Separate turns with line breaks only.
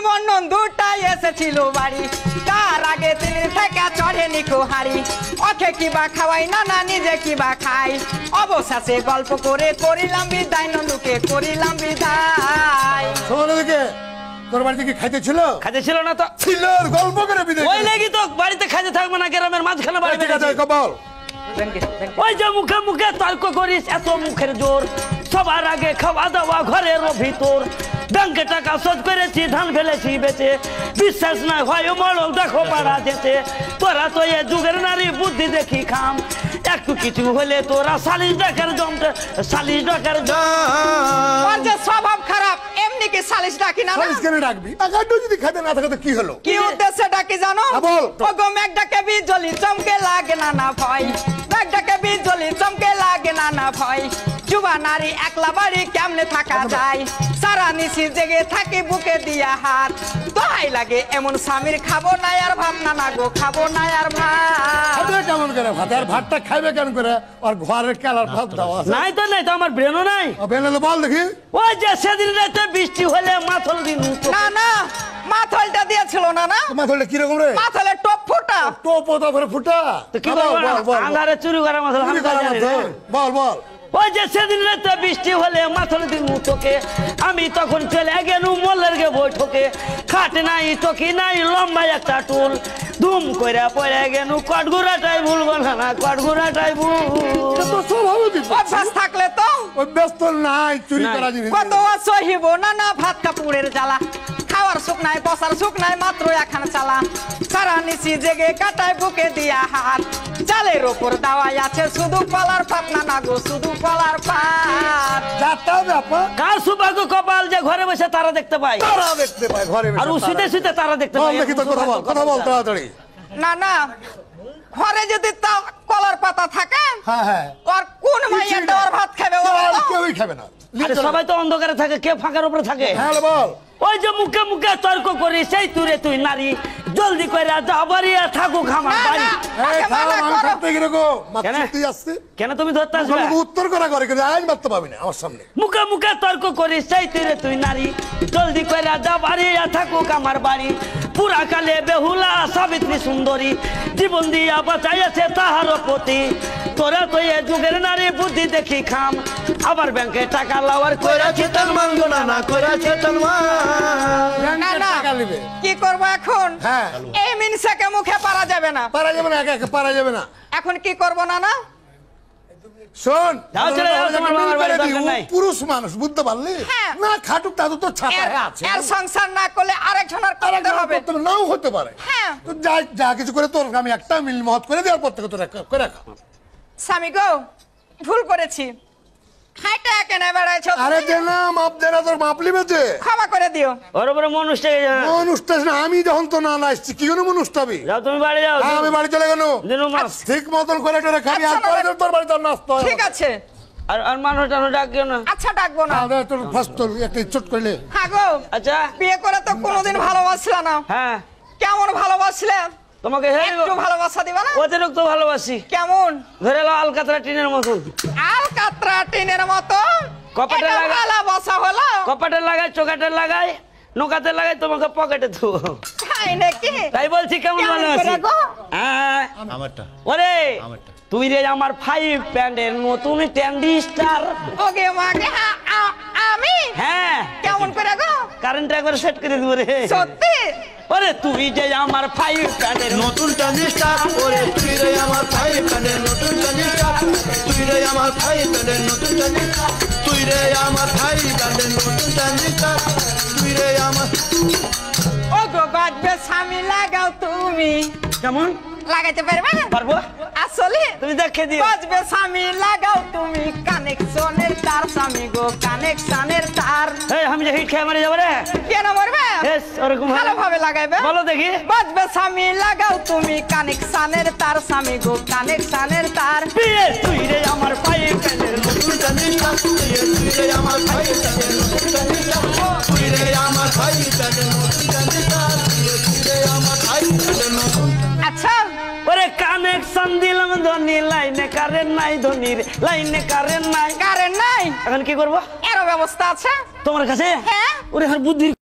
নিমন্ত্রণ দুটাই এসেছিল বাড়ি, তার আগে তিনি থেকে চড়েনি কুহারি। ওকে কিবা খাওয়াই না নিজে কিবা খাই, অবশেষে গল্প করে করিলাম বিদায়, নন্দুকে করিলাম বিদায়।
তোর বাড়িতে কি খাইতে ছিল?
খাইতে ছিল না তো
ছিল, গল্প করে বিদায়।
ওই লাগি তো বাড়িতে খাইতে থাকবে না, গ্রামের মাঝখানে বাড়ি
বল।
ওই যে মুখে মুখে তর্ক করিস, এত মুখের জোর, সবার আগে খাওয়া দাওয়া ঘরের ভিতর। ব্যাংকে টাকা শোধ করেছি, ধান ফেলেছি বেচে, বিশ্বাস না হয় মরল দেখো পাড়া যেতে। তোরা তো এ যুগের নারী, বুদ্ধি দেখি খাম, একটু কিছু হলে তোরা সালিশ ডাকার জমতে, সালিশ ডাকার
ওর যে স্বভাব খারাপ, এমনি কি সালিশ ডাকি না?
সালিশ কেন ডাকবি? টাকাটা যদি খাইতে না থাকে তো কি হলো?
কি উদ্দেশ্যে ডাকি জানো?
বল।
ওগো মেঘটাকে বিজলি চমকে লাগে না ভয়, মেঘটাকে বিজলি চমকে লাগে না ভয়। যুবা নারী একলা বাড়ি কেমনে থাকা যায়, সারা নিশি জেগে থাকি বুকে দিয়া হাত। দোহাই লাগে এমন স্বামীর, খাবো না আর ভাত, না গো খাবো না আর ভাত।
কেমন করে ভাত? আর ভাতটা খাইবে কেন করে? আর ঘরের কেলার ভাত দেওয়া
নাই তো, নাই তো, আমার ব্রেনও নাই।
বেনালে বল দেখি।
ওই যে সেদিন রাতে বৃষ্টি হলে মাথল দিন,
না মাথলটা দিয়েছিল না
মাথলটা কিরকম রে?
মাথলে টপ ফুটা।
টোপ ওটা করে ফুটা।
তো কি করবো? আন্ধারে চুরি করা মাথল আমি জানি না।
বল বল।
ওই যে সেদিন রাতে বৃষ্টি হলে মাথল দিন তোকে, আমি তখন চলে গেলু মলের গে বৈঠকে। খাট নাই, চকি নাই, লম্বা একটা টুল, ধুম করে পড়ে গেলু কটগুড়াটাই ভুল বলা না, কটগুড়াটাই ভুল।
অভ্যাস থাকলে তো
অভ্যাস তো নাই চুরি করা জিনিস।
কত সহিব না ভাত কাপড়ের জ্বালা, খাওয়ার সুখ নাই, বসার সুখ নাই, মাত্র এখন চালা। সারা নিশি জেগে কাটায় বুকে দিয়া হাত, চালের ওপর দাওয়াই আছে শুধু কলার পাত, না গো শুধু কলার পাত।
কার সৌভাগ্য কপাল যে ঘরে বসে তারা দেখতে পায়,
তারা দেখতে পায় ঘরে বসে।
আর শুতে শুতে তারা দেখতে পায়।
দেখি তো কথা বল তাড়াতাড়ি।
না ঘরে যদি কলার পাতা থাকে,
হ্যাঁ
আর কোন মাইয়া দেওয়ার ভাত খাবে?
কেউই খাবে না।
আরে সবাই তো অন্ধকারে থাকে, কে ফাঁকার উপরে থাকে?
হ্যাঁ বল।
ওই যে মুখে মুখে তর্ক করি, সেই তুরে তুই নারী, জলদি করে যা বাড়িয়া থাকুক আমার বাড়ি। কেন তুমি ধরতে আসবে?
উত্তর করা করে কিন্তু আইন মারতে পাবি না আমার সামনে।
মুখে মুখে তর্ক করি, সেই তুরে তুই নারী, জলদি করে যা বাড়িয়া থাকুক আমার বাড়ি। পুরা কালে বেহুলা সাবিত্রী সুন্দরী, জীবন দিয়া বাঁচাইয়াছে তাহার প্রতি। তোরা তো এ যুগের নারী, বুদ্ধি দেখি খাম, আবার ব্যাংকে টাকা লাওয়ার কইরাছে তার মানগো না কইরাছে তার
কি করবো এখন?
হ্যাঁ
এই মিনসাকে মুখে পারা যাবে না,
পারা যাবে না, একা পারা যাবে না।
এখন কি করবো না
শোন,
যাও চলে যাও, তোমার বাবার বাড়ি দরকার নাই।
পুরুষ মানুষ বুঝতে পারলি না, খাটুক তাদের তো ছাতা আছে।
এর সংসার না করলে আরেকজনের করতে হবে,
নাও হতে পারে।
হ্যাঁ
তো যা কিছু করে তোর আমি একটা মিল মহৎ করে দেওয়ার পর থেকে তোর করে রাখা।
স্বামী গো, ভুল করেছি, হাইটা কেনে বেড়াইছো?
আরে দে না, মাপ দে না, তোর মাপ লিবে যে।
ক্ষমা করে দিও।
ওর উপরে মনুষ্ঠ
না, আমি যখন তো না আসছি কি জন্য মনুষ্টাবি?
যাও তুমি বাড়ি যাও।
আমি বাড়ি চলে গেল, ঠিক মতন করে টোরে খাবি, আর পরে তোর বাড়ি তোর নাস্তা।
ঠিক আছে,
আর মানুষ টানো ডাকিও না।
আচ্ছা ডাকবো না।
তোর ফার্স্ট তোর একটা চট করলে।
হ্যাঁ গো,
আচ্ছা
বিয়ে করে তো কোনোদিন ভালোবাসলে না।
হ্যাঁ,
কেমন ভালোবাসলে?
তোমাকে
একটু ভালোবাসা দিবা না?
অতিরিক্ত ভালোবাসি।
কেমন?
ধরে নাও আলকাতরা টিনের মতন।
আলকাতরা টিনের মতো?
কপাটে লাগাই,
ভালোবাসা হলো?
কপাটে লাগাই, চোকাটে লাগাই, নোকাতে লাগাই, তোমাকে পকেটে দেবো।
তাই নাকি?
তাই বলছি, কেমন ভালোবাসি? হ্যাঁ ওরে, তুই রে আমার 5 প্যান্ডের নতুন ট্যান্ডি স্টার।
ওকে মাকে আমি?
হ্যাঁ।
কেমন করে গো?
কারেন্ট একবার সেট করে দিব রে।
সত্যি?
ওরে তুই যে আমার 5 প্যান্ডের
নতুন ট্যান্ডি স্টার, ওরে তুই রে আমার 5 প্যান্ডের নতুন ট্যান্ডি স্টার, তুই রে আমার 5 প্যান্ডের নতুন ট্যান্ডি স্টার, তুই রে আমার 5 প্যান্ডের নতুন ট্যান্ডি স্টার, তুই রে আমার।
ও গো বাজবে স্বামী লাগাও তুমি।
কেমন
লাগাইতে পারবে?
পারবো।
আসলে
তুমি দেখে দিও।
বাজবে স্বামী লাগাও তুমি, কানেকশনের তার স্বামী গো, কানেকশনের তার।
এই আমি যে হিট খেয়ে মারি যাবো রে।
কেন মরবে?
ওরকম
ভালোভাবে লাগাইবে।
বলো দেখি।
বাজবে স্বামী লাগাও তুমি, কানেকশনের তার স্বামী গো, কানেকশনের তার।
তুই রে আমার 5 প্যান্ডের নতুন ট্যান্ডি স্টার,
তুই রে আমার 5 প্যান্ডের নতুন ট্যান্ডি স্টার, তুই রে আমার 5 প্যান্ডের নতুন ট্যান্ডি স্টার, তুই রে আমার 5 প্যান্ডের নতুন।
আচ্ছা
ওরে কানেকশন দিলাম ধনী, লাইনে কারেন্ট নাই ধনীর, লাইনে কারেন্ট নাই।
কারেন্ট নাই?
এখন কি করবো?
এর ব্যবস্থা আছে
তোমার কাছে?
হ্যাঁ।
ওরে আর বুদ্ধি